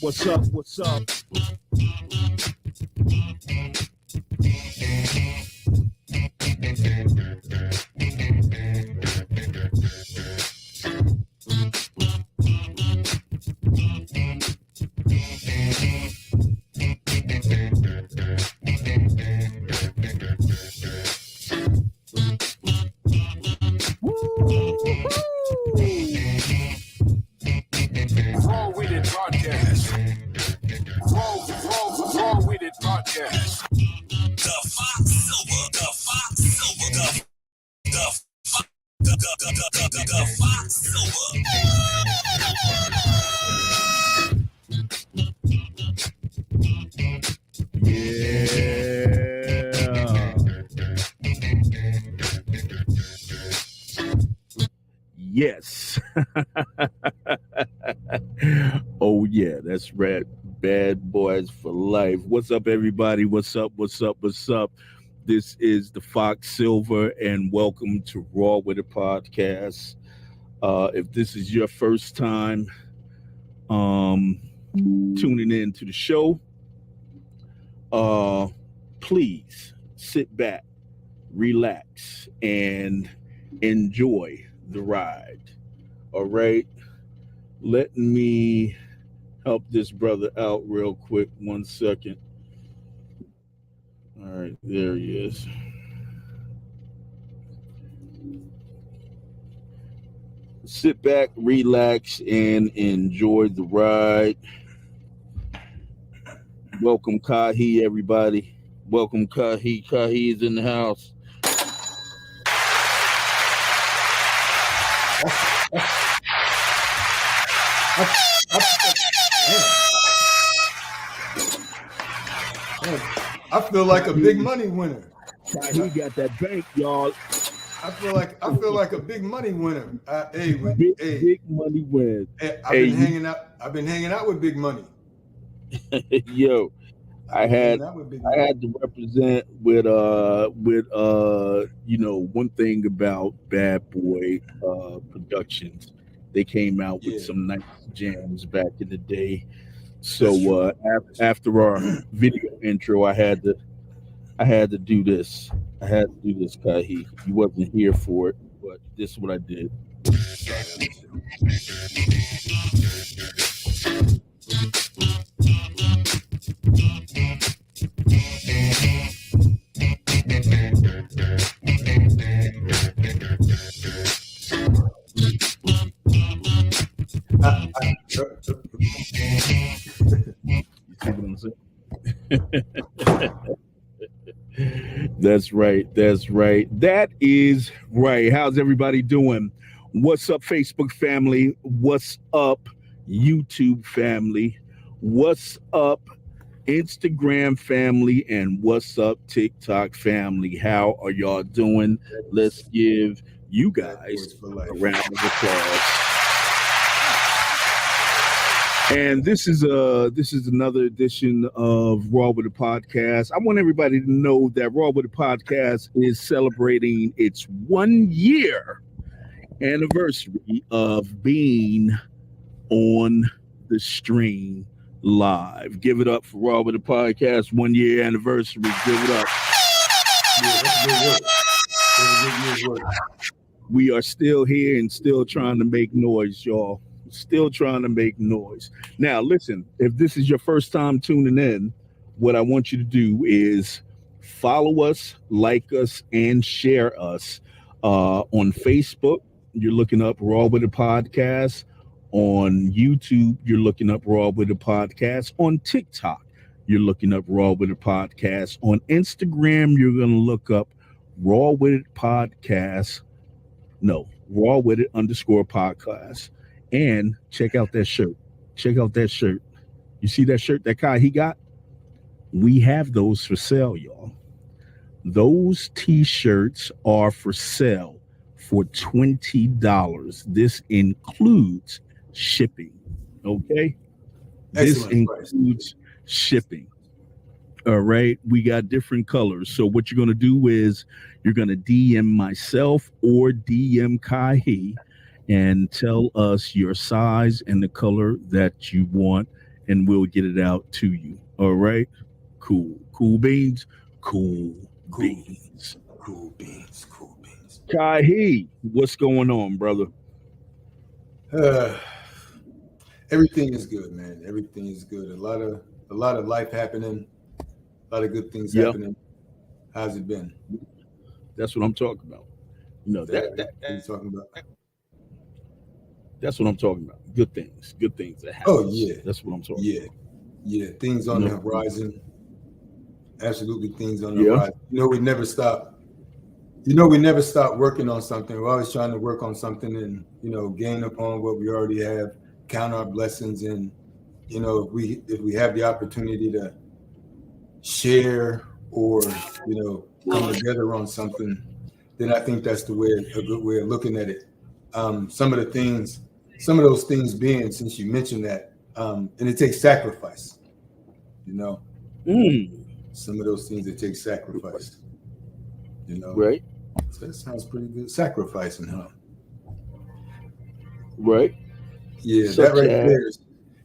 What's up? What's up? Raw With It Podcast. Raw With It Podcast. The Fox Silver, the Fox Silver, the Fox Silver. Yes. Oh yeah, that's right. Bad Boys for Life. What's up, everybody? What's up? What's up? What's up? This is the Fox Silver, and welcome to Raw With It Podcast. If this is your first time tuning in to the show, please sit back, relax, and enjoy the ride. All right, let me help this brother out real quick. 1 second. All right, there he is. Sit back, relax, and enjoy the ride. Welcome, Kahi, everybody. Welcome, Kahi. Kahi is in the house. I feel like a big money winner. Kahi got that bank, y'all. I feel like a big money winner. Big money win. I've been hanging out with big money. Yo, I had to represent with one thing about Bad Boy Productions. They came out with some nice jams back in the day. So after our video intro, I had to do this. I had to do this, Kahi. You wasn't here for it, but this is what I did. That's right. That is right. How's everybody doing? What's up, Facebook family? What's up, YouTube family? What's up, Instagram family? And what's up, TikTok family? How are y'all doing? Let's give you guys a round of applause. And this is another edition of Raw With It Podcast. I want everybody to know that Raw With It Podcast is celebrating its 1 year anniversary of being on the stream live. Give it up for Raw With It Podcast 1 year anniversary. Give it up. We are still here and still trying to make noise, y'all. Still trying to make noise. Now, listen, if this is your first time tuning in, what I want you to do is follow us, like us, and share us. On Facebook, you're looking up Raw With It Podcast. On YouTube, you're looking up Raw With It Podcast. On TikTok, you're looking up Raw With It Podcast. On Instagram, you're going to look up Raw With It Podcast. No, Raw With It _podcast. And check out that shirt. You see that shirt that Kai he got? We have those for sale, y'all. Those t-shirts are for sale for $20. This includes shipping. Okay? This includes shipping. All right. We got different colors. So what you're going to do is you're going to DM myself or DM Kai and tell us your size and the color that you want, and we'll get it out to you. All right. Cool beans. Cool beans. Cool beans. Cool beans. Kahi, what's going on, brother? Everything is good, man. Everything is good. A lot of life happening. A lot of good things happening. How's it been? That's what I'm talking about. You know, What are you talking about? that's what I'm talking about. Good things that happen. Oh yeah, That's what I'm talking about. yeah. Things on the No. horizon. Absolutely, things on the Yeah. horizon. We never stop. We never stop working on something. We're always trying to work on something and gain upon what we already have, count our blessings, and if we have the opportunity to share or come together on something, then I think that's a good way of looking at it. Some of those things being, since you mentioned that, and it takes sacrifice. Some of those things that take sacrifice. Right. So that sounds pretty good. Sacrificing, huh? Right. Yeah, Such that right as- there.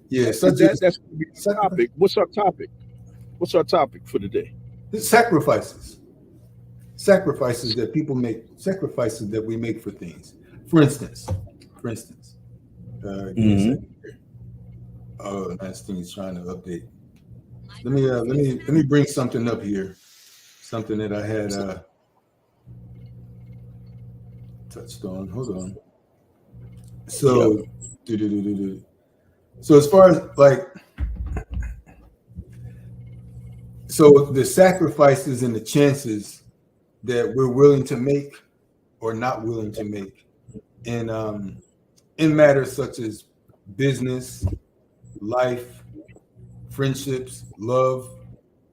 Yeah, such That's as the topic. What's our topic? What's our topic for today? sacrifices. Sacrifices that people make. Sacrifices that we make for things. For instance. Give me a second here. Oh, nice thing is trying to update. Let me bring something up here. Something that I had touched on. Hold on. So, So as far as so the sacrifices and the chances that we're willing to make or not willing to make in matters such as business, life, friendships, love,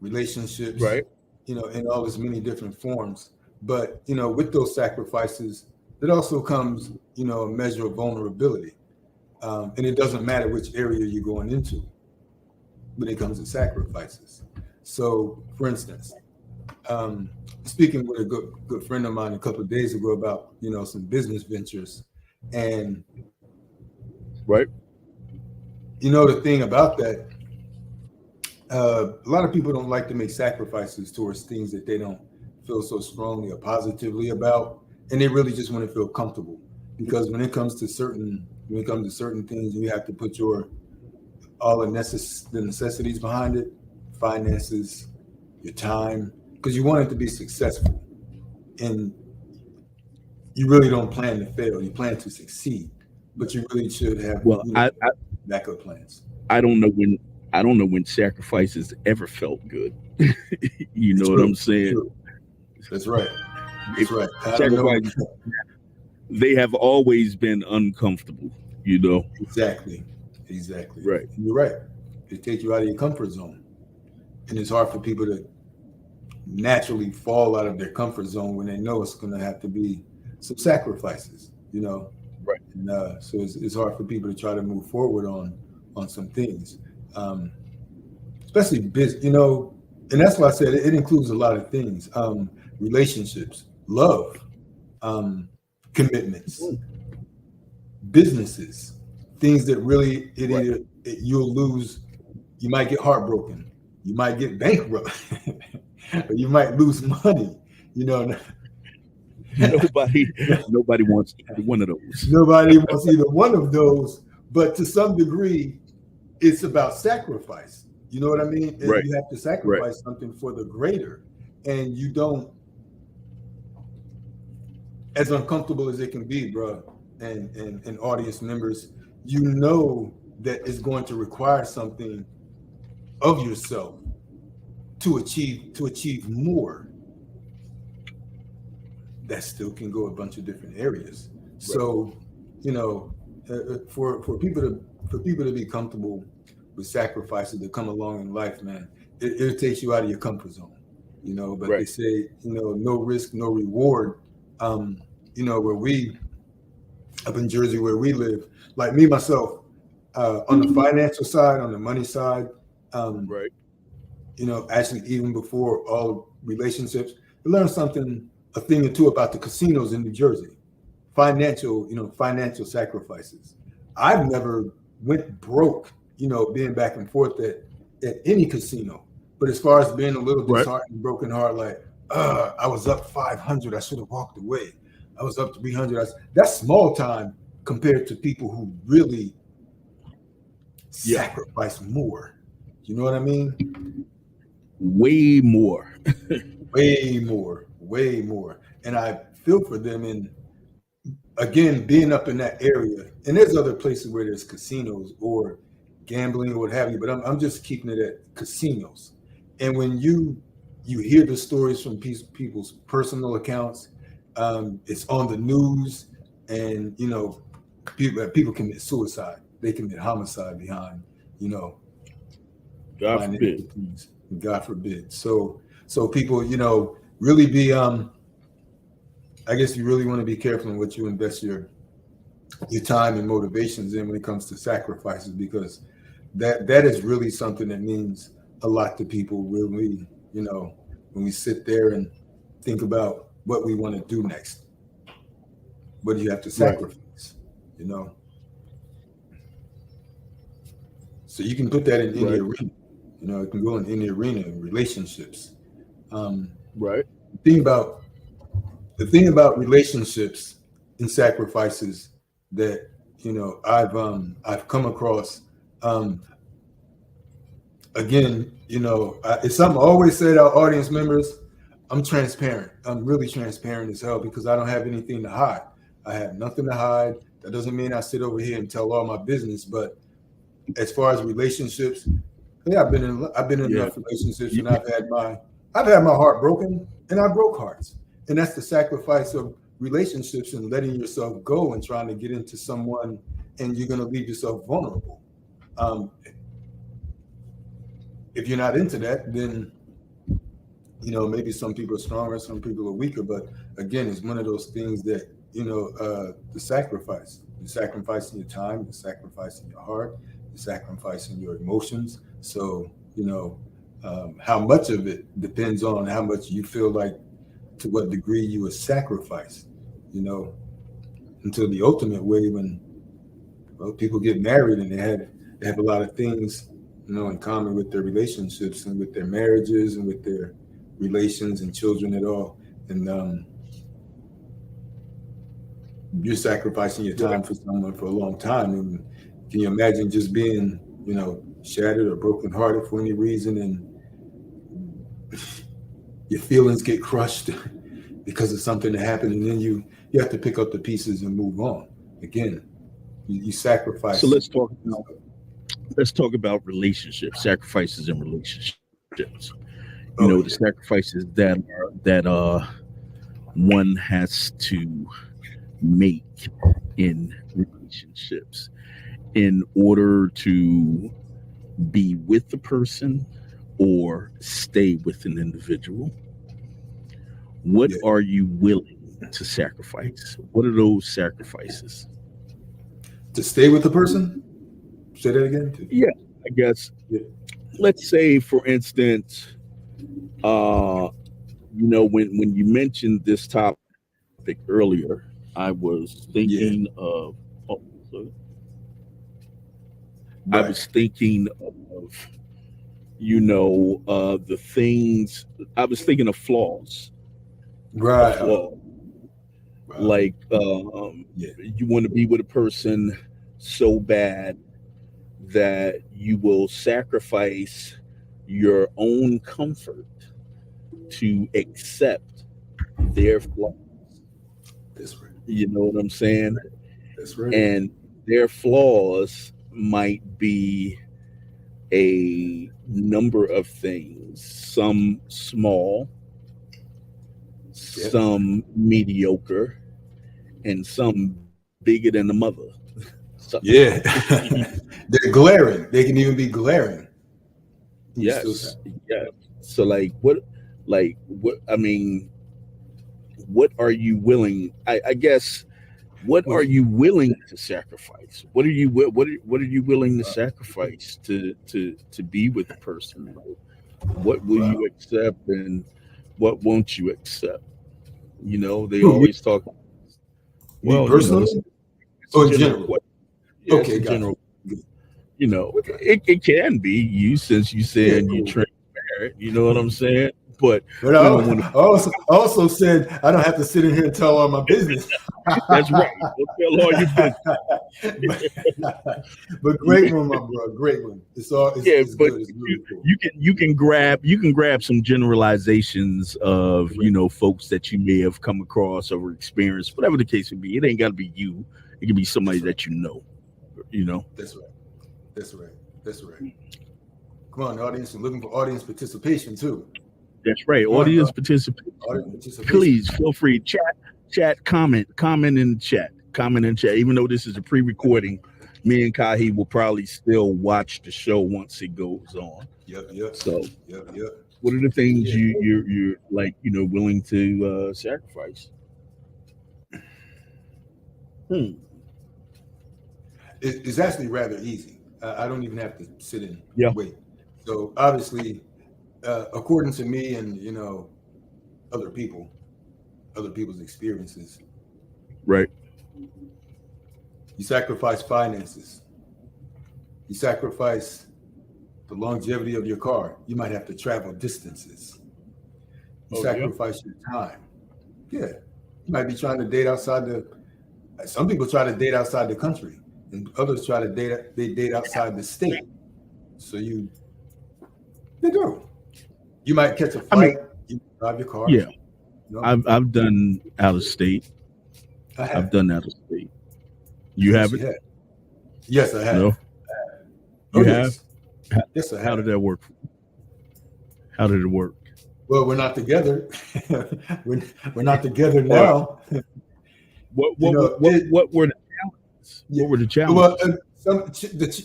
relationships, Right. in all its many different forms. But with those sacrifices, it also comes a measure of vulnerability, and it doesn't matter which area you're going into when it comes to sacrifices. So, for instance, speaking with a good friend of mine a couple of days ago about some business ventures, and Right. the thing about that, a lot of people don't like to make sacrifices towards things that they don't feel so strongly or positively about, and they really just want to feel comfortable. Because when it comes to certain things, you have to put all the necessities behind it, finances, your time, because you want it to be successful, and you really don't plan to fail. You plan to succeed, but you really should have backup plans. I don't know when sacrifices ever felt good. You know what I'm saying? True. That's right. That's right. Sacrifices, they have always been uncomfortable. Exactly. Right. You're right. They take you out of your comfort zone, and it's hard for people to naturally fall out of their comfort zone when they know it's going to have to be some sacrifices. Right. And so it's hard for people to try to move forward on some things, especially business. And that's why I said it includes a lot of things: relationships, love, commitments, businesses, things that really you'll lose. You might get heartbroken. You might get bankrupt. Or you might lose money. Nobody wants either one of those. Nobody wants either one of those. But to some degree, it's about sacrifice. You know what I mean? And Right. you have to sacrifice something for the greater, and you don't. As uncomfortable as it can be, bro, and audience members, that it's going to require something of yourself to achieve more. That still can go a bunch of different areas. Right. So, for people to be comfortable with sacrifices that come along in life, man, it takes you out of your comfort zone. But They say, no risk, no reward. Where we up in Jersey, where we live, like me myself, on the financial side, on the money side, Right. Actually, even before all relationships, I learned a thing or two about the casinos in New Jersey, financial sacrifices. I've never went broke being back and forth at any casino. But as far as being a little Right. disheartened, broken heart, like, I was up 500, I should have walked away. I was up 300. That's small time compared to people who really sacrifice more. You know what I mean? Way more. Way more, way more. And I feel for them. And again, being up in that area, and there's other places where there's casinos or gambling or what have you, but I'm just keeping it at casinos. And when you hear the stories from people's personal accounts, it's on the news, and people commit suicide. They commit homicide behind, God financial forbid. things. God forbid. So people, really be I guess you really want to be careful in what you invest your time and motivations in when it comes to sacrifices, because that is really something that means a lot to people when we sit there and think about what we want to do next. What do you have to sacrifice? So you can put that in any arena. It can go in any arena, in relationships. Right. The thing about relationships and sacrifices that I've come across. Again, it's something I always say to our audience members. I'm transparent. I'm really transparent as hell, because I don't have anything to hide. I have nothing to hide. That doesn't mean I sit over here and tell all my business. But as far as relationships, I've been in enough relationships, and I've had my heart broken, and I broke hearts. And that's the sacrifice of relationships and letting yourself go and trying to get into someone, and you're going to leave yourself vulnerable. If you're not into that, then maybe some people are stronger, some people are weaker. But again, it's one of those things that the sacrifice. You're sacrificing your time, you're sacrificing your heart, you're sacrificing your emotions. So how much of it depends on how much you feel like, to what degree you would sacrifice. Until the ultimate way, when people get married and they have a lot of things in common with their relationships and with their marriages and with their relations and children at all. And you're sacrificing your time for someone for a long time. And can you imagine just being, shattered or brokenhearted for any reason, and your feelings get crushed because of something that happened, and then you have to pick up the pieces and move on. Again, you sacrifice. So let's talk about relationships, sacrifices in relationships. The sacrifices that one has to make in relationships in order to be with the person or stay with an individual. What are you willing to sacrifice? What are those sacrifices? To stay with the person? Say that again? Yeah, I guess. Yeah. Let's say, for instance, when you mentioned this topic earlier, I was thinking of I was thinking of the things. I was thinking of flaws. Right. Like you want to be with a person so bad that you will sacrifice your own comfort to accept their flaws. That's right. You know what I'm saying? That's right. And their flaws might be a number of things, some small, some mediocre, and some bigger than the mother. Yeah. They're glaring. They can even be glaring. Yes. Yeah. So what are you willing? I guess. What are you willing to sacrifice? What are you willing to sacrifice to be with the person? What will you accept and what won't you accept? They always talk. Well, personally, or in general. Okay, general. You know, it can be you since you said you transparent. You know what I'm saying? But But I also said I don't have to sit in here and tell all my business. that's right. Don't tell all your business. But great one, my bro. Great one. It's But good. It's really cool. you can grab some generalizations of folks that you may have come across or experienced, whatever the case would be. It ain't got to be you. It can be somebody that you know. That's right. That's right. Come on, audience. I'm looking for audience participation too. That's right. Audience participation. Please feel free. Chat, comment in the chat. Comment in the chat. Even though this is a pre-recording, me and Kahi will probably still watch the show once it goes on. Yep. So, Yep. what are the things you're like, willing to sacrifice? It's actually rather easy. I don't even have to sit and wait. So obviously, according to me and other people's experiences, right? You sacrifice finances. You sacrifice the longevity of your car. You might have to travel distances. You sacrifice your time. Yeah, you might be trying to date outside some people try to date outside the country, and others try to date outside the state. So they do. You might catch a flight. You drive your car. Yeah, I've done out of state. I've done out of state. You haven't? Yes, I have. No? You have? Yes, I have. How did that work? How did it work? Well, we're not together. we're not together now. What were the challenges? What were the challenges? Well, the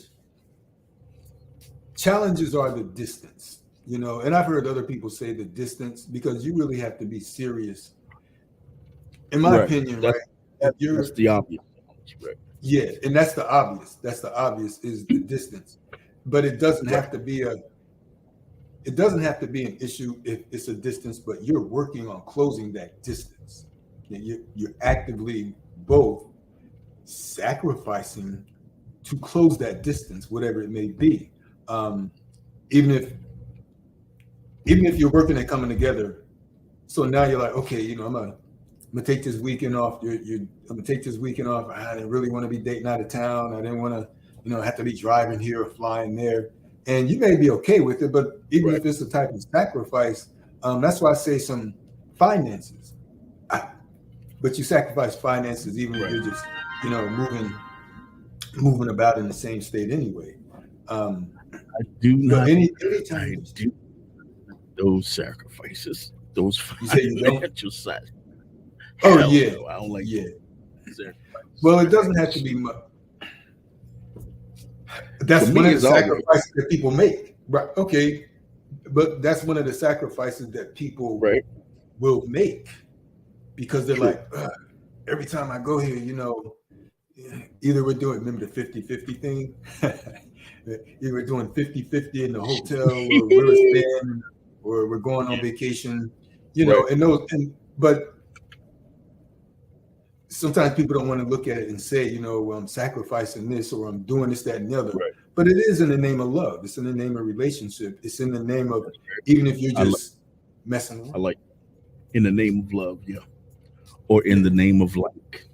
challenges are the distance, and I've heard other people say the distance because you really have to be serious. In my opinion, right? That's the obvious. Right. Yeah, and that's the obvious. That's the obvious is the distance, but it doesn't have to be an issue if it's a distance, but you're working on closing that distance. You're actively both sacrificing to close that distance, whatever it may be. Even if you're working and coming together, so now you're like, okay, I'm gonna take this weekend off. I'm gonna take this weekend off. I didn't really want to be dating out of town. I didn't want to, have to be driving here or flying there. And you may be okay with it, but even if it's a type of sacrifice, that's why I say some finances. But you sacrifice finances even if you're just, moving about in the same state anyway. I do not. Anytime I do those sacrifices. Those financial sacrifices. Oh yeah, no, I don't like. Yeah. Well, it doesn't have to be much. That's one of the sacrifices that people make, right? Okay, but that's one of the sacrifices that people will make because they're like, every time I go here, either we're doing, remember the 50-50 thing? Either we're doing 50-50 in the hotel or we're staying or we're going on vacation, but sometimes people don't want to look at it and say, I'm sacrificing this or I'm doing this, that, and the other. Right. But it is in the name of love. It's in the name of relationship. It's in the name of, even if you're just messing around. I like in the name of love, or in the name of like,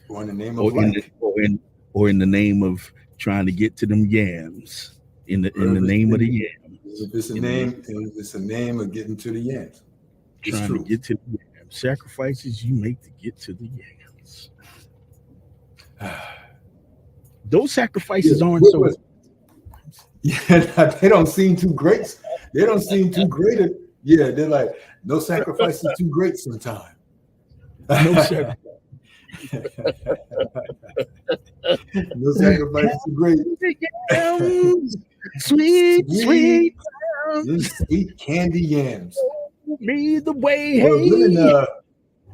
or in the name of like, or in the name of trying to get to them yams. In the name of the yams. If it's a name, it's a name of getting to the yams. Trying to get to the yams. Sacrifices you make to get to the yams. Those sacrifices aren't so. Yeah, they don't seem too great. They don't seem too great. Yeah, they're like, no sacrifice is too great sometimes. No sacrifice. No sacrifice is too great. Sweet candy yams. Me the way. Women,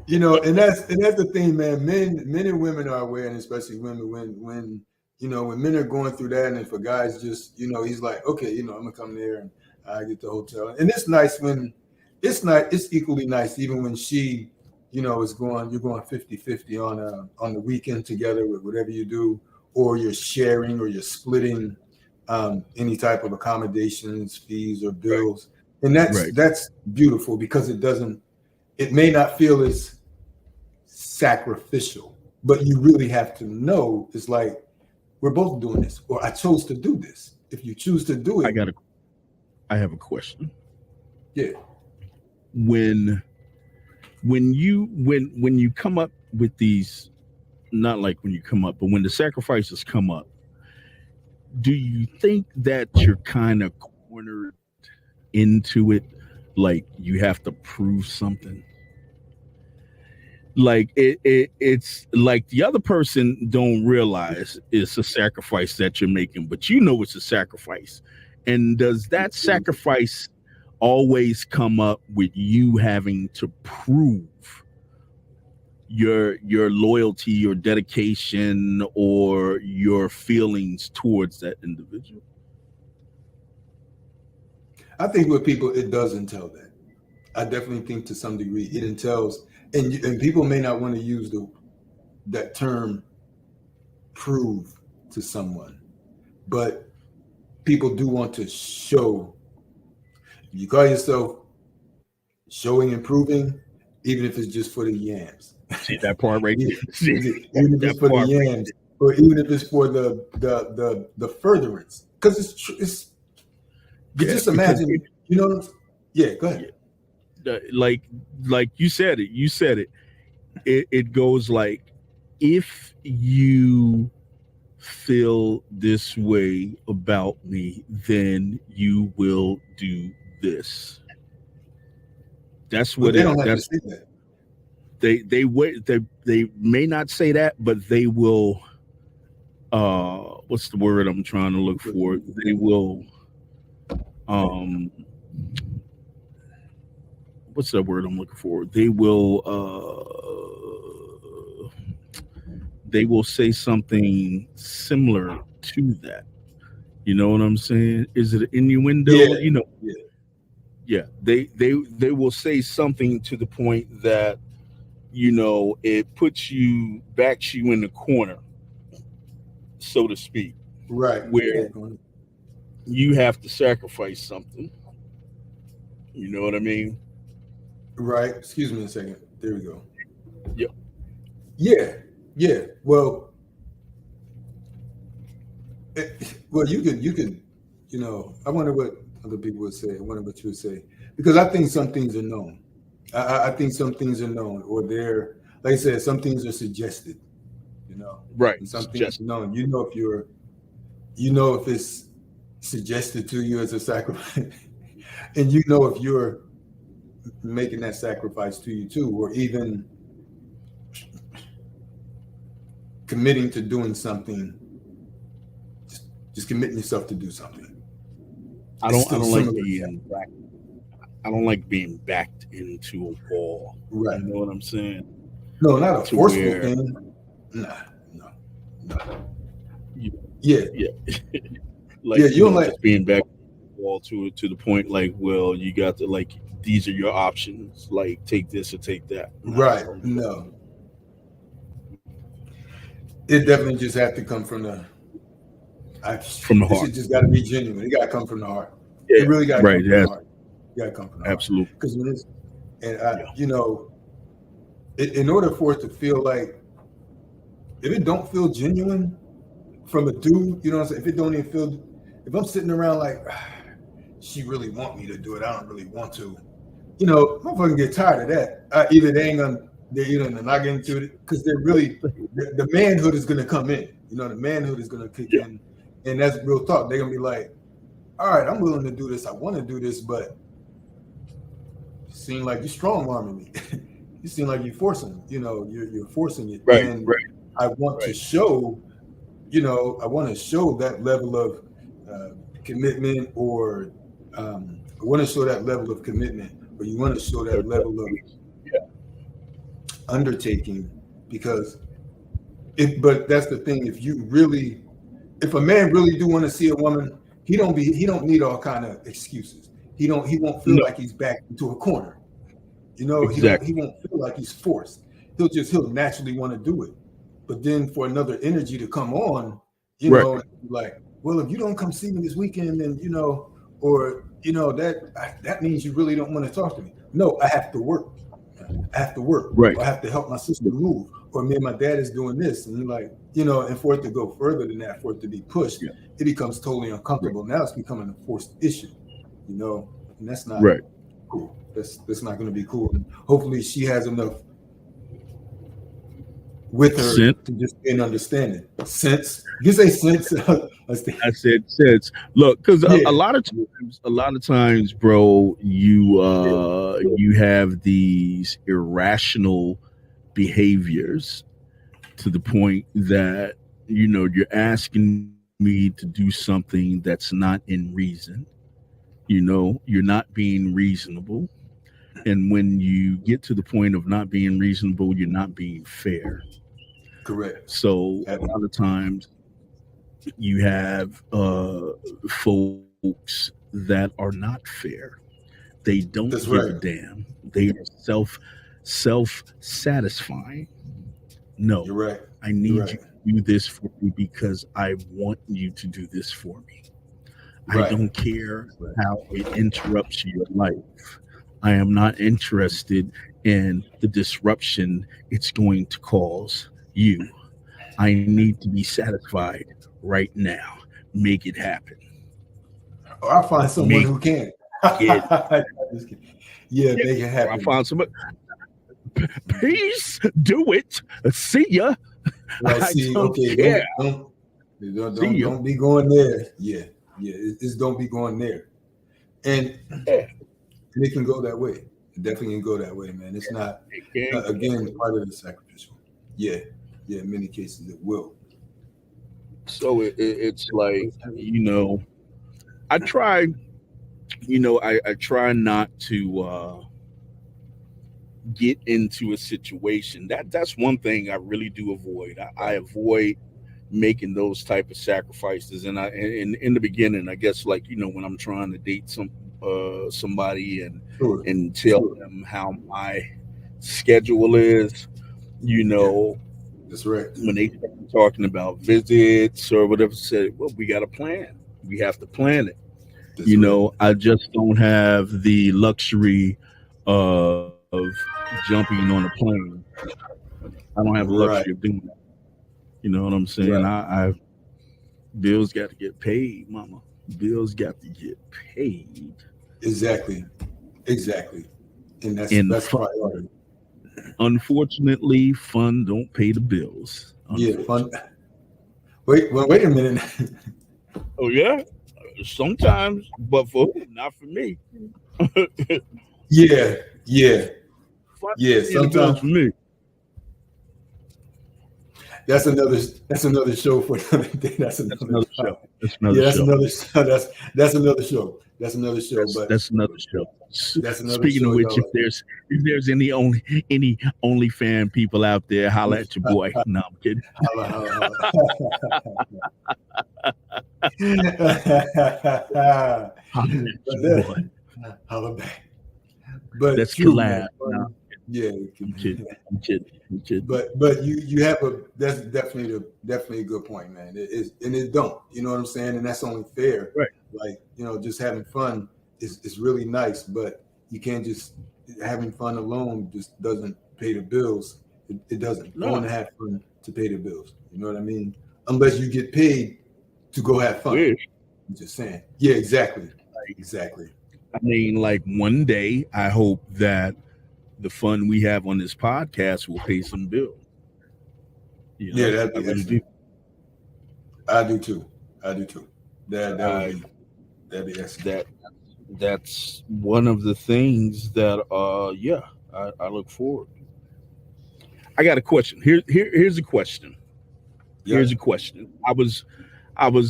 and that's the thing, man. Men and women are aware, and especially women, when men are going through that, and if a guy's just, he's like, okay, I'm gonna come there and I get the hotel, and it's nice when it's equally nice even when she, you're going 50-50 on the weekend together with whatever you do, or you're sharing or you're splitting any type of accommodations, fees, or bills. And Right. that's beautiful because it may not feel as sacrificial, but you really have to know it's like we're both doing this, or I chose to do this. If you choose to do it, I have a question. yeah. When you come up with these, not like when you come up, but when the sacrifices come up, do you think that you're kind of cornered into it, like you have to prove something? Like it's like the other person don't realize it's a sacrifice that you're making, but you know it's a sacrifice. And does that sacrifice always come up with you having to prove your loyalty, your dedication, or your feelings towards that individual? I think with people, it does entail that. I definitely think to some degree it entails, and people may not want to use that term prove to someone, but people do want to show. You call yourself showing and proving, even if it's just for the yams. See that part right there? Even if it's for the yams, or even if it's for the furtherance, because it's true. But just imagine, you know. Yeah, go ahead. Like you said it. It goes like, if you feel this way about me, then you will do this. That's what they don't have to say that. They may not say that, but they will. What's the word I'm trying to look for? They will. What's that word I'm looking for? They will say something similar to that. You know what I'm saying? Is it an innuendo? Yeah. You know. Yeah. They will say something to the point that, you know, it backs you in the corner, so to speak. Right. Where you have to sacrifice something. You know what I mean? Right. Excuse me a second. There we go. Yep. Yeah. Well, you could, you know, I wonder what other people would say. I wonder what you would say, because I think some things are known. I think some things are known, or they're, like I said, some things are suggested. You know, right? And some things are known. You know if it's suggested to you as a sacrifice, and you know if you're making that sacrifice to you too, or even committing to doing something, just committing yourself to do something. I don't like being backed into a wall. Right. You know what I'm saying? No, not a forceful thing. No. Yeah. Like, yeah, you don't like just being back wall to the point like, well, you got to, like, these are your options, like take this or take that. Right. No. It definitely just have to come from the heart. It just got to be genuine. It got to come from the heart. Yeah, it really got to come from the heart. You got to come from the heart. Absolutely. Because you know, in order for it to feel like, if it don't feel genuine from a dude, you know what I'm saying? If it don't even feel, if I'm sitting around like, she really want me to do it, I don't really want to, you know, motherfuckers get tired of that. Either they're not getting to it, because they're really, the manhood is gonna come in. You know, the manhood is gonna kick in, and that's real talk. They're gonna be like, all right, I'm willing to do this. I want to do this, but you seem like you're strong arming me. You seem like you're forcing. You know, you're forcing it. Right. And I want to show. You know, I want to show that level of commitment, or I want to show that level of commitment, or you want to show that level of undertaking, because but that's the thing. If a man really do want to see a woman, he don't need all kind of excuses. He won't feel like he's backed into a corner. You know, exactly. he won't feel like he's forced. He'll naturally want to do it. But then for another energy to come on, you know, like, well, if you don't come see me this weekend, then or that means you really don't want to talk to me. No, I have to work. I have to work. Right. Or I have to help my sister move. Or me and my dad is doing this. And and for it to go further than that, for it to be pushed, it becomes totally uncomfortable. Now it's becoming a forced issue, and that's not cool. That's not going to be cool. And hopefully she has enough with her to just get an understanding. Sense. You say sense. I said sense. Look, because a lot of times, bro, you have these irrational behaviors to the point that you're asking me to do something that's not in reason. You're not being reasonable, and when you get to the point of not being reasonable, you're not being fair. Correct. So a lot of times you have folks that are not fair. They don't give a damn. They are self-satisfying. No, you're right. I need you to do this for me because I want you to do this for me. I don't care how it interrupts your life. I am not interested in the disruption it's going to cause you. I need to be satisfied right now. Make it happen. Or I'll find someone who can. Make it happen. I'll find somebody. Please do it. See ya. Don't be going there. It's don't be going there. And it can go that way. It definitely can go that way, man. It's not, again, part of the sacrificial. In many cases it will. So it's like, I try, I try not to get into a situation. That's one thing I really do avoid. I avoid making those type of sacrifices. And in the beginning, I guess, like, when I'm trying to date somebody and tell them how my schedule is, that's right. When they start talking about visits or whatever, said, well, we got a plan. We have to plan it. That's I just don't have the luxury of jumping on a plane. I don't have the luxury of doing that. You know what I'm saying? I bills got to get paid, mama. Bills got to get paid. Exactly. And that's priority. Unfortunately, fun don't pay the bills. Fun. Wait a minute. Oh yeah, sometimes, but not for me. Sometimes for me. That's another show for another day. That's another show. That's another show. That's another show. That's another show. That's another show. That's another Speaking show, of which, if there's any OnlyFans people out there, holla at your boy. No, I'm kidding. Holla back. But that's collab. No. I'm kidding. But you have that's definitely a good point, man. It is, and it don't. You know what I'm saying? And that's only fair. Right. Like, just having fun is really nice, but you can't just having fun alone just doesn't pay the bills. It doesn't. No. You want to have fun to pay the bills. You know what I mean? Unless you get paid to go have fun. Weird. I'm just saying. Yeah, exactly. Exactly. I mean, like, one day I hope that the fun we have on this podcast will pay some bills. That'd be excellent. I do too. That'd be excellent. That's one of the things that I look forward to. I got a question. Here's a question. Here's a question. I was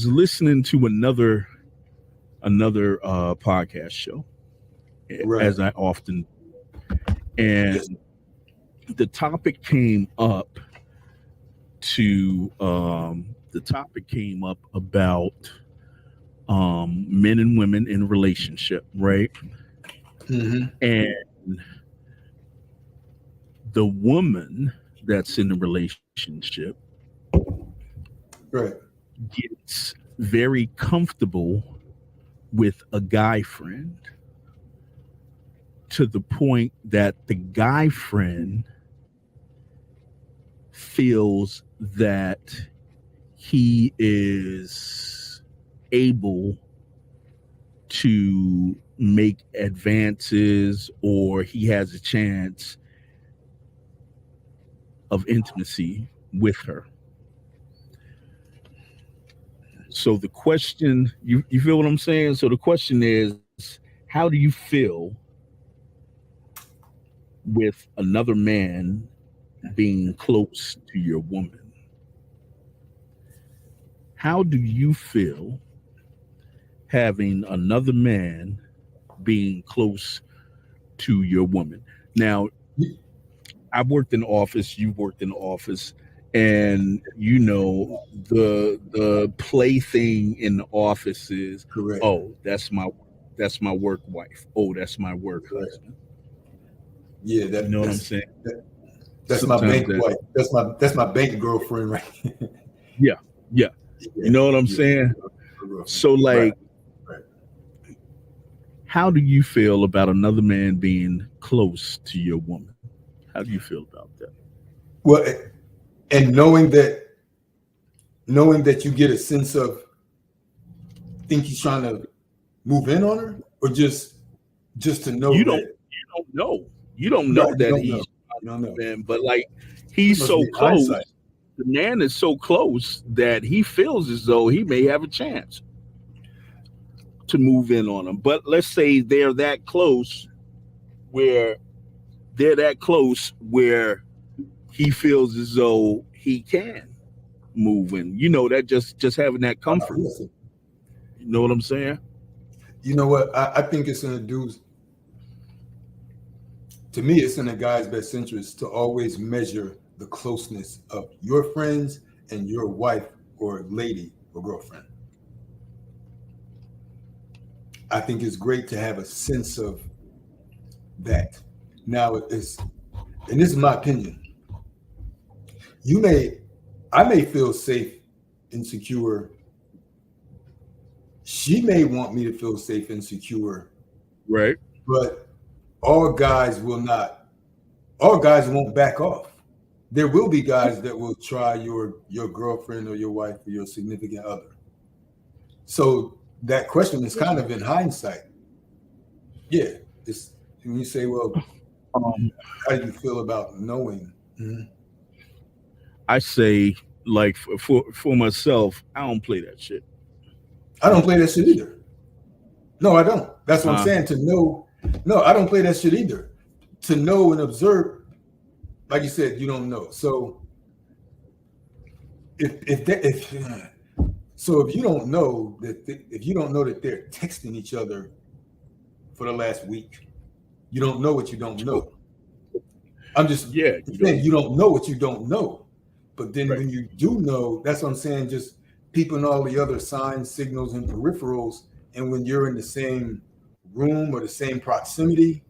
listening to another podcast show, as I often, and the topic came up about men and women in a relationship, right? Mm-hmm. And the woman that's in the relationship right gets very comfortable with a guy friend to the point that the guy friend feels that he is able to make advances or he has a chance of intimacy with her. So the question, you feel what I'm saying? So the question is, how do you feel with another man being close to your woman? How do you feel having another man being close to your woman? Now, I've worked in the office, you've worked in the office, and you know the plaything in the office is, Correct. oh, that's my work wife. Oh, that's my work husband. Yeah, You know what I'm saying? That's my Sometimes bank wife. That's my bank girlfriend, right? Yeah. You know what I'm saying? So like, Right. how do you feel about another man being close to your woman? How do you feel about that? Well, and knowing that you get a sense of, think he's trying to move in on her, or just to know You that don't know. You don't know Right, that you he's don't know. man, but like he's Must so be close. hindsight. The man is so close that he feels as though he may have a chance to move in on him. But let's say they're that close where he feels as though he can move in. You know, that just having that comfort. Listen, You know what I'm saying? you know what? I think it's in a dude's. To me, it's in a guy's best interest to always measure the closeness of your friends and your wife or lady or girlfriend. I think it's great to have a sense of that. Now, and this is my opinion. I may feel safe and secure. She may want me to feel safe and secure, Right. but all guys won't back off. There will be guys that will try your girlfriend or your wife or your significant other. So that question is kind of in hindsight. Yeah, it's when you say, well, how do you feel about knowing? Mm-hmm. I say, like for myself, I don't play that shit. I don't play that shit either. No, I don't. That's what I'm saying. To know, no, I don't play that shit either. To know and observe, like you said, you don't know. So if you don't know that they're texting each other for the last week, you don't know what you don't know. I'm just saying you don't know what you don't know. But then when you do know, that's what I'm saying, just peeping all the other signs, signals, and peripherals, and when you're in the same room or the same proximity,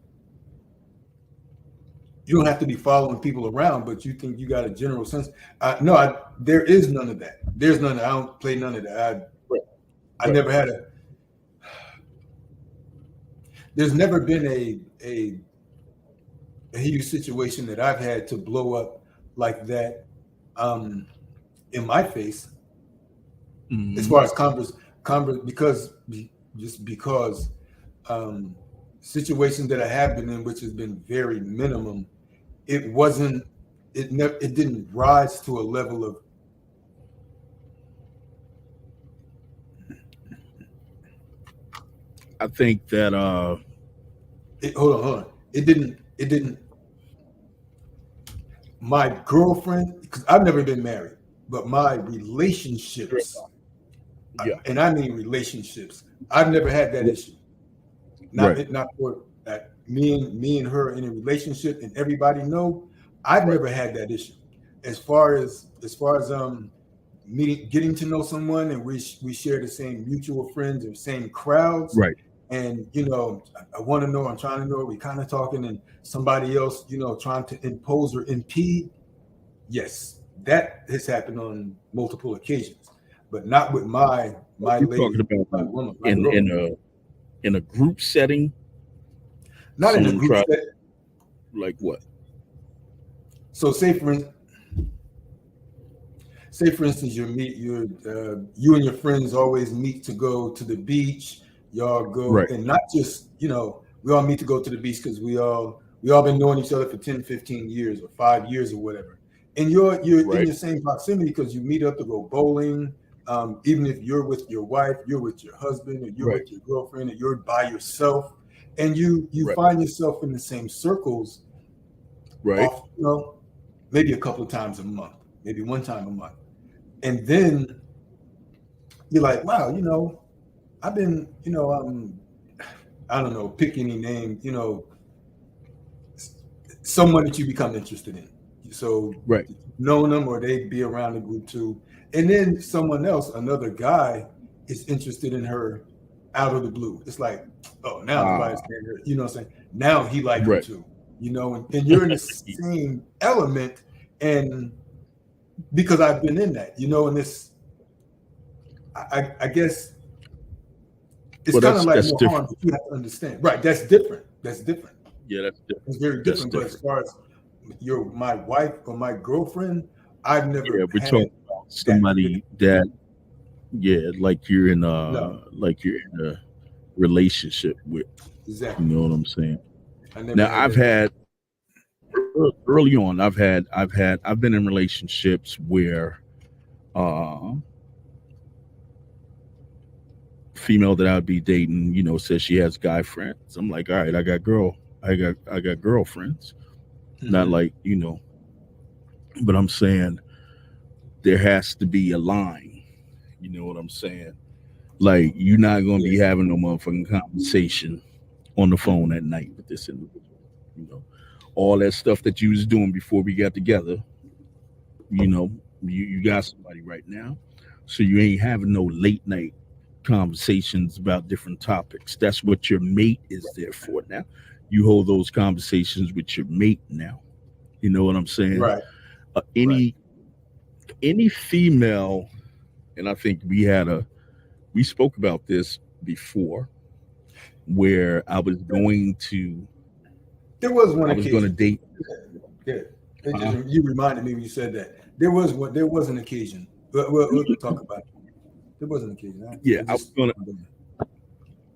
you don't have to be following people around, but you think you got a general sense. There is none of that. There's none. I don't play none of that. I never had there's never been a huge situation that I've had to blow up like that in my face. Mm-hmm. As far as because situations that I have been in, which has been very minimum, it didn't rise to a level of I think that hold on. It didn't my girlfriend, because I've never been married, but my relationships, and I mean relationships, I've never had that issue. Not for that me and her in a relationship, and everybody know I've never had that issue. As far as getting to know someone, and we share the same mutual friends and same crowds, right? And I want to know, I'm trying to know, we kind of talking, and somebody else, trying to impose or impede. Yes, that has happened on multiple occasions. but not with my You're lady, talking about my woman, my girl. in a group setting, Not in a someone group tried- set. like what? So say for instance, you and your friends always meet to go to the beach. Y'all go, Right. and not just, we all meet to go to the beach because we all been knowing each other for 10, 15 years or 5 years or whatever. And you're Right. in the same proximity because you meet up to go bowling. Even if you're with your wife, you're with your husband, or you're Right. with your girlfriend, or you're by yourself, and you Right. find yourself in the same circles, Right. off, maybe a couple of times a month, maybe one time a month. And then you're like, wow, I've been, I don't know, pick any name, someone that you become interested in. So Right. knowing them, or they be around the group too. And then someone else, another guy, is interested in her out of the blue. It's like, oh, now nobody's saying her, you know what I'm saying? Now he like her Right. too, and you're in the same element. And because I've been in that, and this, I guess it's Well, kind of like that's more different. harm, but you have to understand. Right. That's different. Yeah, that's different. It's very That's different. But as far as my wife or my girlfriend, I've never Yeah, we're had talking about somebody that, like you're in No. a relationship with. exactly. You know what I'm saying? I never Now had I've that. had early on. I've been in relationships where female that I'd be dating, says she has guy friends. I'm like, all right, I got girlfriends. Not like, but I'm saying there has to be a line. You know what I'm saying? Like, you're not going to be having no motherfucking conversation on the phone at night with this individual. All that stuff that you was doing before we got together, you got somebody right now. So you ain't having no late night conversations about different topics. That's what your mate is there for now. You hold those conversations with your mate now. You know what I'm saying? Right. Any female, and I think we spoke about this before, where I was going to going to date. Yeah. You reminded me when you said that. There was an occasion. We'll talk about it. There was an occasion. Yeah, I was gonna.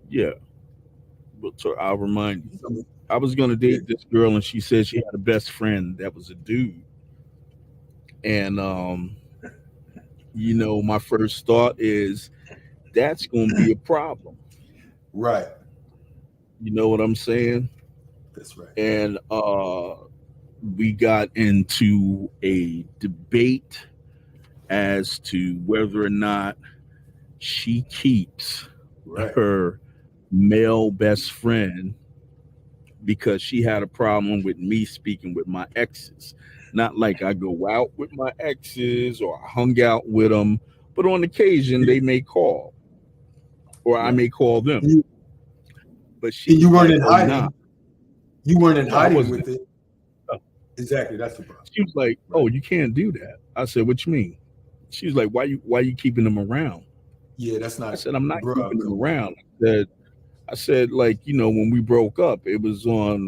Yeah, but so I'll remind you. I was gonna date this girl, and she said she had a best friend that was a dude. And my first thought is that's gonna be a problem. Right. You know what I'm saying? That's right. And we got into a debate as to whether or not she keeps her male best friend, because she had a problem with me speaking with my exes. Not like I go out with my exes or I hung out with them, but on occasion they may call, or I may call them. But you weren't in hiding. Nah. You weren't in No, I hiding wasn't. with it. No. Exactly, that's the problem. She was like, "Oh, you can't do that." I said, "What you mean?" She was like, "Why you keeping them around?" Yeah, that's not. I said, "I'm not keeping them around." I said, like, when we broke up, it was all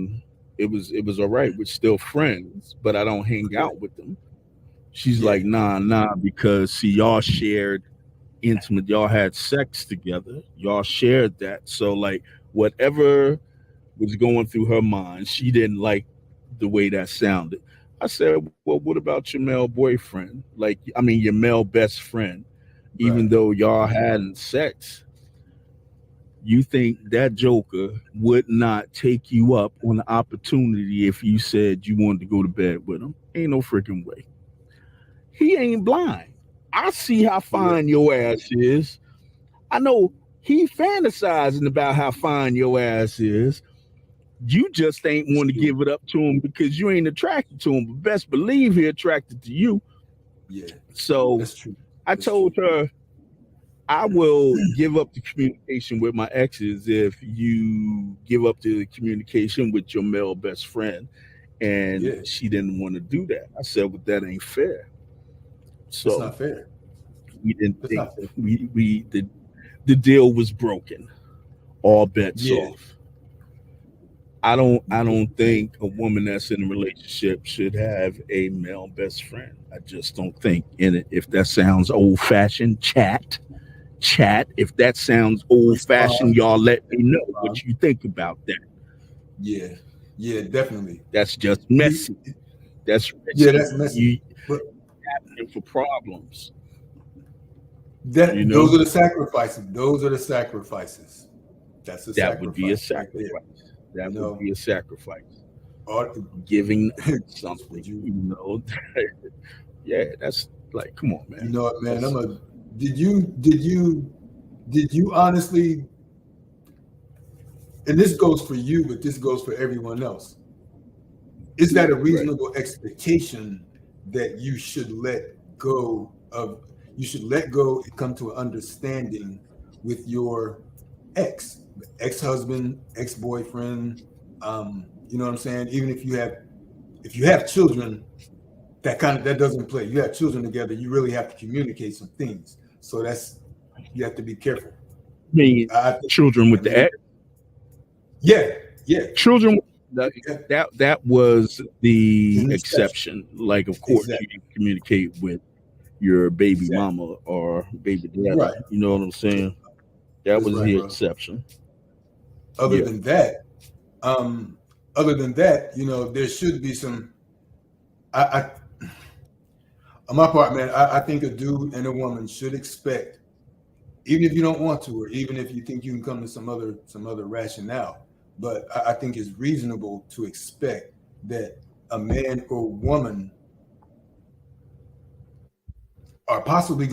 right. We're still friends, but I don't hang out with them. She's like, nah, because see, y'all shared intimate, y'all had sex together, y'all shared that. So like whatever was going through her mind, she didn't like the way that sounded. I said, well, what about your male boyfriend? Your male best friend, even though y'all hadn't sex. You think that joker would not take you up on the opportunity if you said you wanted to go to bed with him? Ain't no freaking way. He ain't blind. I see how fine your ass is. I know he fantasizing about how fine your ass is. You just ain't want to give it up to him because you ain't attracted to him. But best believe he attracted to you. Yeah. So that's true. I told her, I will give up the communication with my exes if you give up the communication with your male best friend. And she didn't want to do that. I said, well, that ain't fair. So it's not fair. we didn't That's think not fair. the deal was broken. All bets Yeah. off. I don't think a woman that's in a relationship should have a male best friend. I just don't think in it. If that sounds old fashioned, chat. If that sounds old fashioned, y'all let me know what you think about that. Yeah. Yeah, definitely. That's just messy. That's Yeah, that's messy. You But asking for problems. that You know? those are the sacrifices. Those are the sacrifices. That's a That would be a sacrifice right sacrifice. That You would know? be a sacrifice. there. Giving Or- something, you- you know. Yeah, that's like, come on, man. You know what, man? That's- Did you honestly, and this goes for you, but this goes for everyone else. Is that a Right. reasonable expectation that you should let go of? You should let go and come to an understanding with your ex-husband, ex-boyfriend. You know what I'm saying? Even if you have children, that doesn't play. You have children together, you really have to communicate some things. So you have to be careful. I mean, I think- children with the ex. Yeah. Children that was the An exception. Like, of course, Exactly. you can communicate with your baby Exactly. mama or baby daddy. Right. You know what I'm saying? That That's was right, the bro. exception. Other Yeah. than that, there should be some. On my part, man, I think a dude and a woman should expect, even if you don't want to, or even if you think you can come to some other rationale, but I think it's reasonable to expect that a man or woman are possibly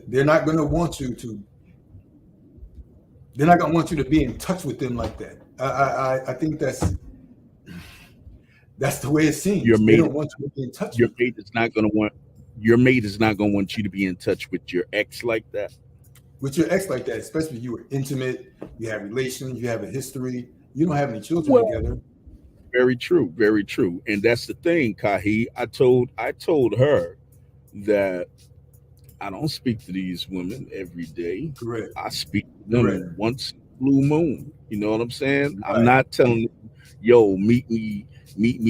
they're not gonna want you to be in touch with them like that. I think that's the way it seems. Your They mate- don't want you to be in touch Your with them. mate is not going to want you to be in touch with your ex like that. With your ex like that, especially if you were intimate, you have relations, you have a history, you don't have any children Well- together. Very true, very true. And that's the thing, Kahi. I told her that I don't speak to these women every day. Correct. I speak to them Correct. once blue moon. You know what I'm saying? Right. I'm not telling them, yo, meet me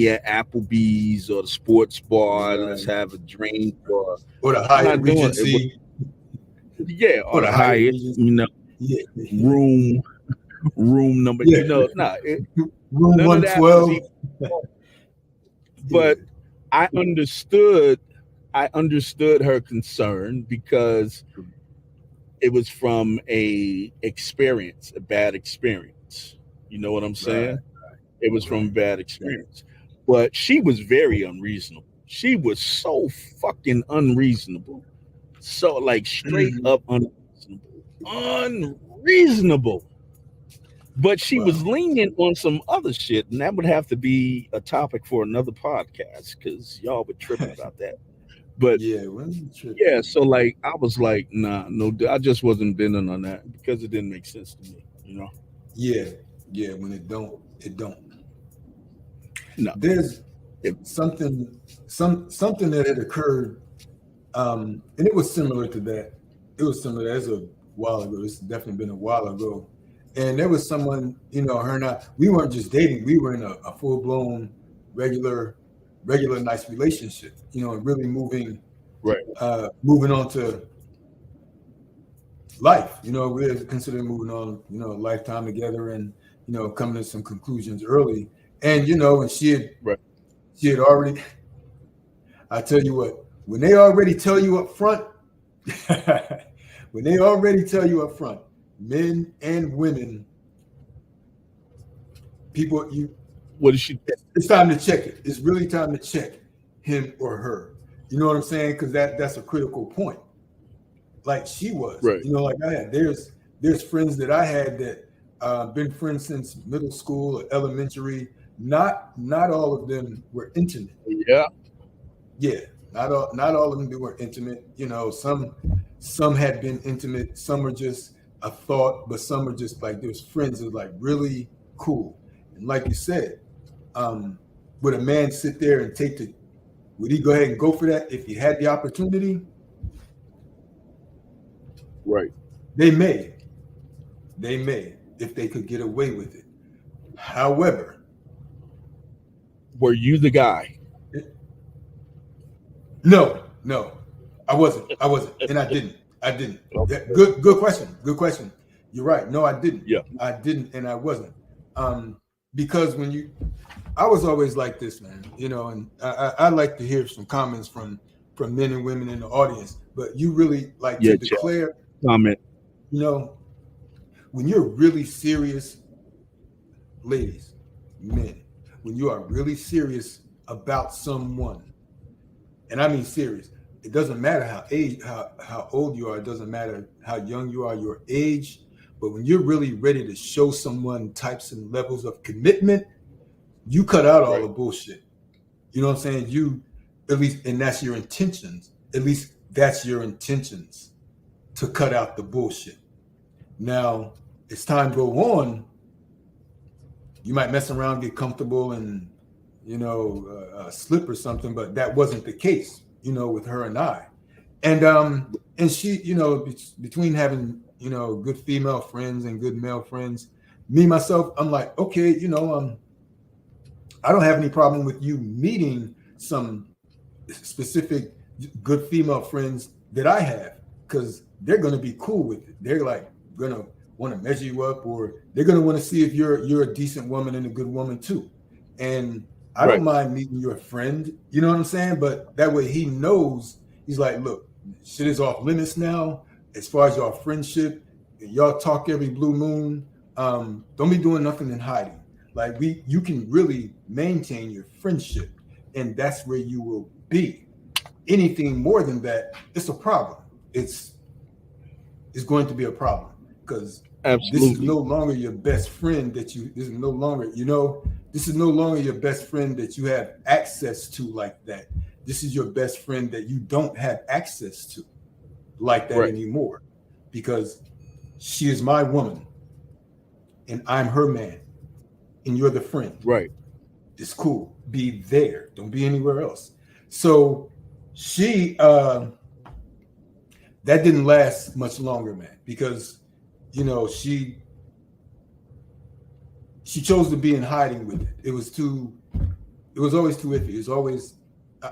at Applebee's or the sports bar. Right. Let's have a drink or Or the I'm Hyatt not doing it. Regency. or the Hyatt, Regency. Yeah. room number. Yeah. You know, Room none of that 112. was but I understood her concern because it was from a bad experience. You know what I'm saying? It was from a bad experience. But she was very unreasonable. She was so fucking unreasonable. So like straight up unreasonable. But she was lenient on some other shit, and that would have to be a topic for another podcast because y'all would trip about that. But Yeah, when you trip. yeah, so like I was like, nah, no, I just wasn't bending on that because it didn't make sense to me, you know. Yeah. When it don't. No. There's something that had occurred, and it was similar to that. It was similar. That's a while ago. It's definitely been a while ago. And there was someone, her and I. We weren't just dating. We were in a full blown, regular, nice relationship. And really moving on to life. We're considering moving on. A lifetime together, and coming to some conclusions early. And and she had already. I tell you what, when they already tell you up front, men and women, people, What is she? it's time to check it. It's really time to check him or her. You know what I'm saying? Because that's a critical point. Like she was, Right. Like I had. There's friends that I had that been friends since middle school or elementary. Not all of them were intimate. Yeah. Yeah, not all of them were intimate. Some had been intimate. Some are just a thought, but some are just like there's friends that are like really cool. And like you said, would a man sit there and would he go ahead and go for that if he had the opportunity? Right. They may, if they could get away with it. However, Were you the guy? no, I wasn't, and I didn't. Okay. Yeah, good question. You're right. No, I didn't. Yeah. I didn't, and I wasn't. Because I was always like this, man. You know, and I like to hear some comments from men and women in the audience. But you really like to declare, comment. you know, when you're really serious, ladies, men, when you are really serious about someone, and I mean serious, it doesn't matter how old you are, it doesn't matter how young you are, your age, but when you're really ready to show someone types and levels of commitment, you cut out all the bullshit. You know what I'm saying? You, at least, and that's your intentions. At least that's your intentions, to cut out the bullshit. Now, as time go on, you might mess around, get comfortable, and slip or something. But that wasn't the case, with her and I. And she, between having good female friends and good male friends, me myself, I'm like, okay, I don't have any problem with you meeting some specific good female friends that I have, because they're going to be cool with it. They're like going to want to measure you up, or they're going to want to see if you're a decent woman and a good woman too. And I don't mind meeting your friend, you know what I'm saying? But that way he knows, he's like, look, shit is off limits now. As far as your friendship, y'all talk every blue moon. Don't be doing nothing in hiding. Like you can really maintain your friendship, and that's where you will be. Anything more than that, it's a problem. It's going to be a problem, because this is no longer your best friend this is no longer your best friend that you have access to like that. This is your best friend that you don't have access to like that anymore, because she is my woman and I'm her man and you're the friend. Right. It's cool. Be there. Don't be anywhere else. So she, that didn't last much longer, man, because, she chose to be in hiding with it. It was always too iffy. It was always,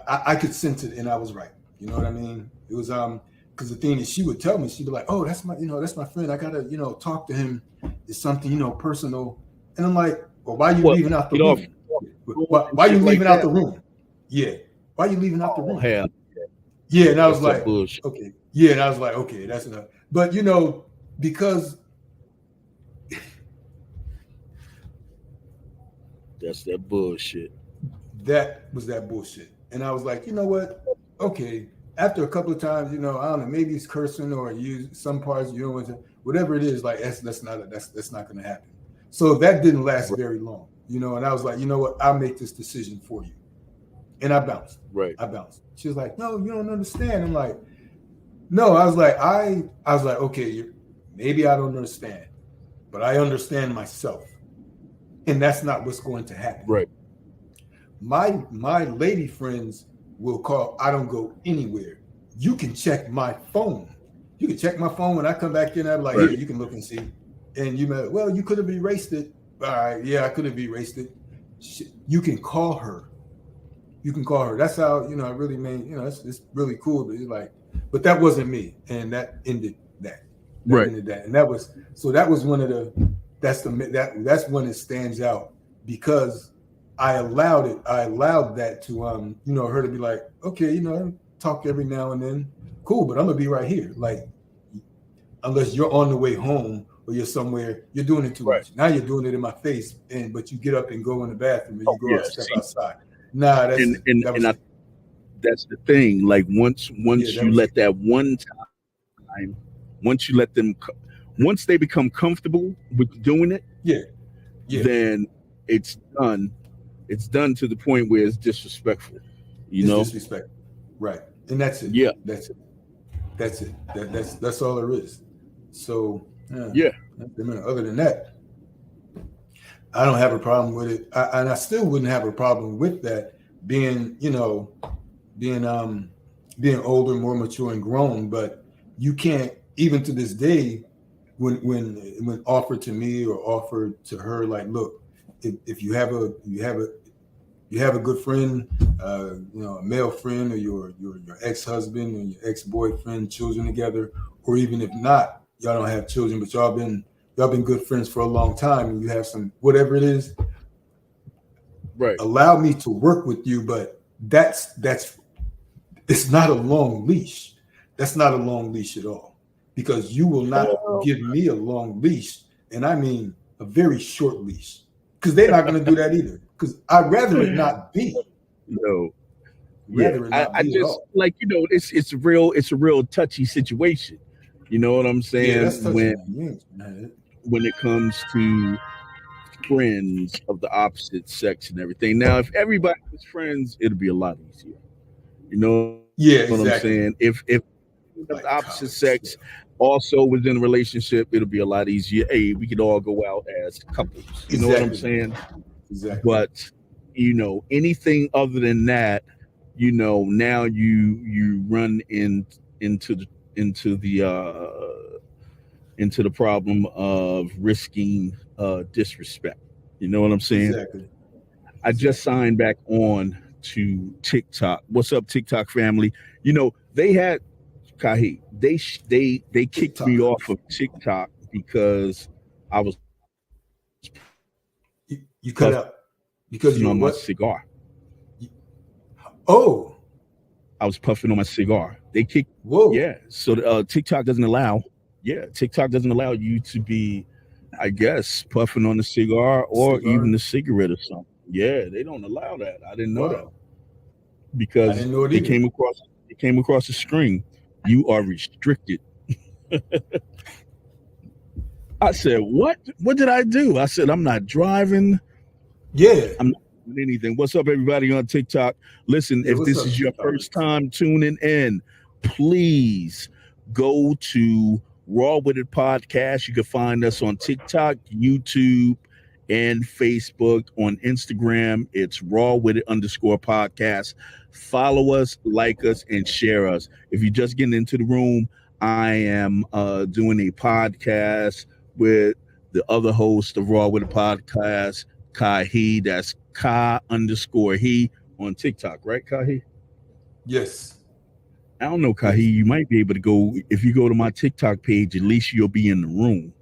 I could sense it, and I was right. You know what I mean? It was, because the thing is, she would tell me, she'd be like, oh, that's my friend. I gotta, talk to him. It's something, personal. And I'm like, well, why are you leaving out the room? Why are you leaving out the room? Yeah. Why are you leaving out the room? Hell. Yeah. And I was like, bullshit. okay. Yeah. And I was like, okay, that's enough. But, because that's that bullshit. That was that bullshit. And I was like, you know what? Okay. After a couple of times, I don't know, maybe it's cursing or use some parts, whatever it is, like that's not going to happen. So that didn't last very long, and I was like, you know what? I'll make this decision for you. And I bounced. Right. I bounced. She was like, no, you don't understand. I'm like, no, I was like, okay, maybe I don't understand, but I understand myself. And that's not what's going to happen. Right. My lady friends will call. I don't go anywhere. You can check my phone. You can check my phone when I come back in. I'm like, here, you can look and see. And you may, well, you could have erased it. All right, yeah, I could have erased it. You can call her. That's how, I really made, it's really cool. But like, but that wasn't me. And that ended that. Ended that. And that was one of the, that's when it stands out, because I allowed it. I allowed that to, her to be like, okay, talk every now and then. Cool, but I'm going to be right here. Like, unless you're on the way home, or you're somewhere, you're doing it too much. Now you're doing it in my face, but you get up and go in the bathroom, and you go out, step outside. Nah, that's that's the thing. Like once you let that one time, once you let them, once they become comfortable with doing it, then it's done. It's done to the point where it's disrespectful. Disrespectful, right? And that's it. Yeah, that's it. That's all there is. So. Yeah. Other than that, I don't have a problem with it, and I still wouldn't have a problem with that being older, more mature, and grown. But you can't even to this day, when offered to me or offered to her, like, look, if you have a good friend, a male friend, or your ex-husband or your ex-boyfriend, children together, or even if not, y'all don't have children, but y'all been good friends for a long time, and you have some whatever it is, Right. allow me to work with you, but that's it's not a long leash. That's not a long leash at all, because you will not give me a long leash, and I mean a very short leash, because they're not going to do that either. Because I'd rather it not be. No. Rather it Yeah. not I be at just all. like, it's a real touchy situation. You know what I'm saying? Yeah, that's touching. You ain't mad at it. When it comes to friends of the opposite sex and everything. Now, if everybody was friends, it'd be a lot easier. You know Yeah, what I'm exactly. saying? If Like the opposite college, sex also was in a relationship, it'll be a lot easier. Hey, we could all go out as couples. You know what I'm saying? Exactly. But anything other than that, now you run into the problem of risking disrespect. You know what I'm saying? Exactly. I just signed back on to TikTok. What's up, TikTok family? They had Kahi. They kicked TikTok. me off of TikTok because I was You cut out because puffing you on my what? cigar. Oh, I was puffing on my cigar. They kicked. whoa. Yeah. So TikTok doesn't allow. Yeah, TikTok doesn't allow you to be, I guess, puffing on the cigar or even the cigarette or something. Yeah, they don't allow that. I didn't know that Wow. because I didn't know it they either. came across the screen. You are restricted. I said, what? What did I do? I said, I'm not driving. Yeah. I'm not doing anything. What's up, everybody on TikTok? Listen, Yeah, if what's this up, is your TikTokers? first time tuning in, please go to Raw With It Podcast. You can find us on TikTok, YouTube, and Facebook. On Instagram, it's Raw With It _podcast. Follow us, like us, and share us. If you're just getting into the room, I am doing a podcast with the other host of Raw With It Podcast, Kahi. That's Ka_he on TikTok, right, Kahi? Yes. I don't know, Kahi. You might be able to go, if you go to my TikTok page, at least you'll be in the room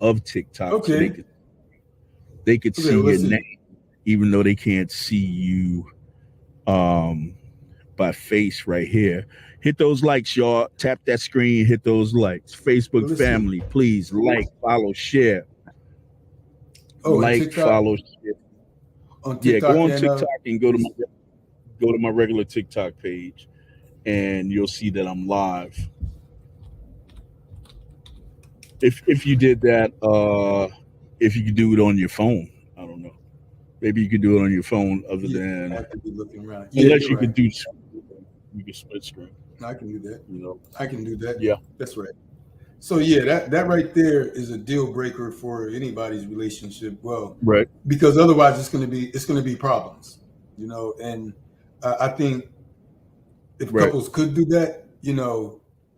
of TikTok. Okay. So they could see your name, even though they can't see you by face right here. Hit those likes, y'all. Tap that screen, hit those likes. Facebook family, please like, follow, share. Like, follow, share. On TikTok, go on TikTok and go to my regular TikTok page, and you'll see that I'm live. If you did that, if you could do it on your phone, I don't know. Maybe you could do it on your phone, other than I have to be looking around. Unless you could do, you can split screen. I can do that. I can do that. Yeah, that's right. So yeah, that right there is a deal breaker for anybody's relationship. Well, right, because otherwise it's going to be problems, And I think if couples could do that,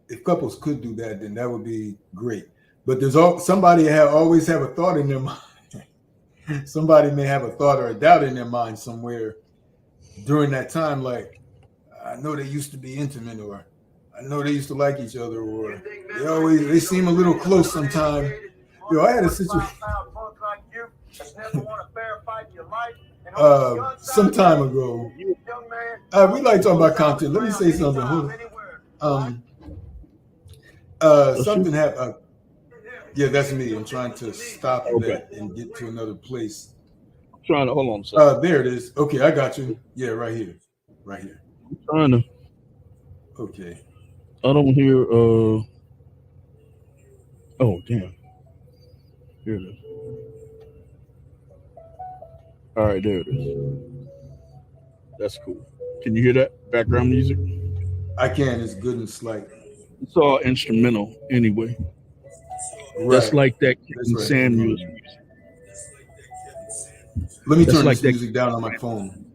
if couples could do that, then that would be great. But there's somebody always have a thought in their mind. Somebody may have a thought or a doubt in their mind somewhere during that time, like, I know they used to be intimate, or I know they used to like each other, or they seem a little close sometimes. I had a situation some time ago. We like talking about content. Let me say something. Hold on. Something happened. Yeah, that's me. I'm trying to stop that and get to another place. Trying to hold on a second. There it is. Okay, I got you. Yeah, right here. Right here. I'm trying to. Okay. I don't hear. Oh, damn. Here it is. All right, there it is. That's cool. Can you hear that background music? I can. It's good and slight. It's all instrumental anyway. Right. That's like that Kevin Samuels music. Let me turn this music down on my phone.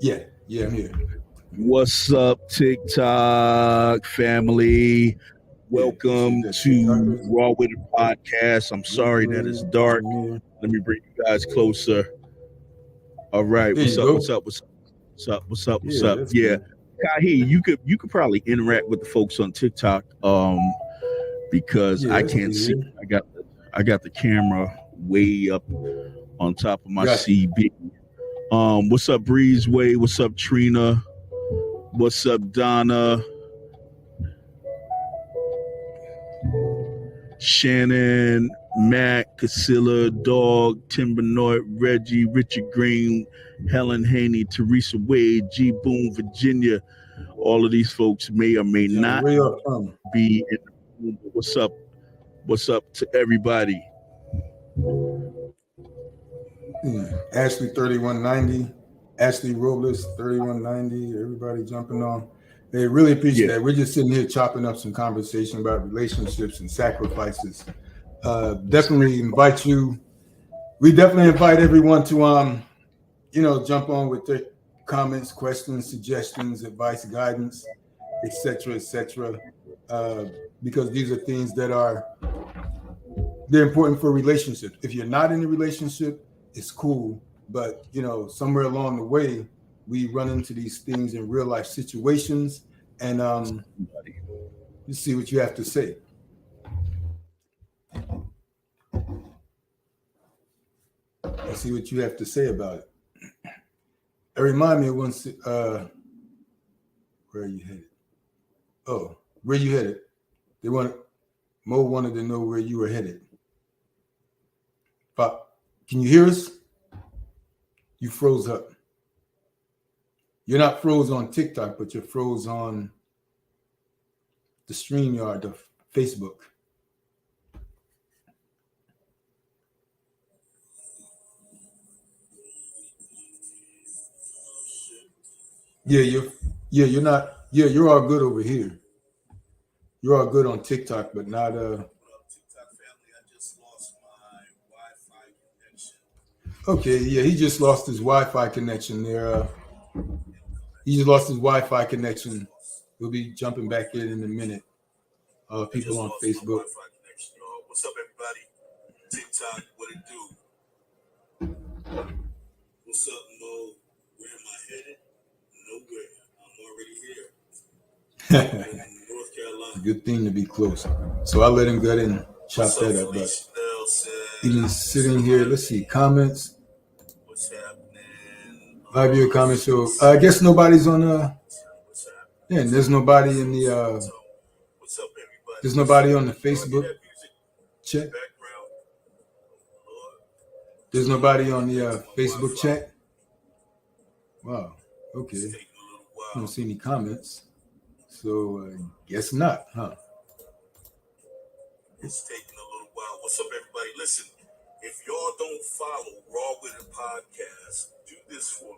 Yeah, I'm here. What's up, TikTok family? Welcome to Raw with It Podcast. I'm sorry that it's dark. Let me bring you guys closer. All right, what's up? Yeah, Kahi, you could probably interact with the folks on TikTok, because I can't see. I got the camera way up on top of my CB. What's up, Breezeway? What's up, Trina? What's up, Donna? Shannon, Matt, Casilla, Dog, Timbernoid, Reggie, Richard Green, Helen Haney, Teresa Wade, G Boom, Virginia. All of these folks may or may not be in the room. What's up? What's up to everybody? Ashley 3190, Ashley Robles 3190. Everybody jumping on. They really appreciate that. We're just sitting here chopping up some conversation about relationships and sacrifices. Definitely invite you. We definitely invite everyone to jump on with their comments, questions, suggestions, advice, guidance, etc., because these are things that they're important for relationships. If you're not in a relationship, it's cool, but somewhere along the way, we run into these things in real life situations, and you see what you have to say. I see what you have to say about it. It reminds me of once. Where are you headed? Oh, where you headed? Mo wanted to know where you were headed. But can you hear us? You froze up. You're not froze on TikTok, but you're froze on the StreamYard of Facebook. You're not. Yeah, you're all good over here. You're all good on TikTok, but not TikTok family, I just lost my Wi-Fi connection. Okay, yeah, he just lost his Wi-Fi connection there. He just lost his Wi-Fi connection. We'll be jumping back in a minute. People on Facebook. What's up, everybody? TikTok, what it do? What's up, Mo? Where am I headed? Nowhere. I'm already here. North Carolina. Good thing to be close. So I'll let him go ahead and chop that up. But even sitting here, let's see, comments. What's happening? Live viewer comments. So I guess nobody's on yeah, there's nobody in the what's up, everybody? There's nobody on the Facebook chat. There's nobody on the Facebook chat. Wow. Okay. I don't see any comments. So guess not, huh? It's taking a little while. What's up, everybody? Listen, if y'all don't follow Raw with It Podcast, do this for me.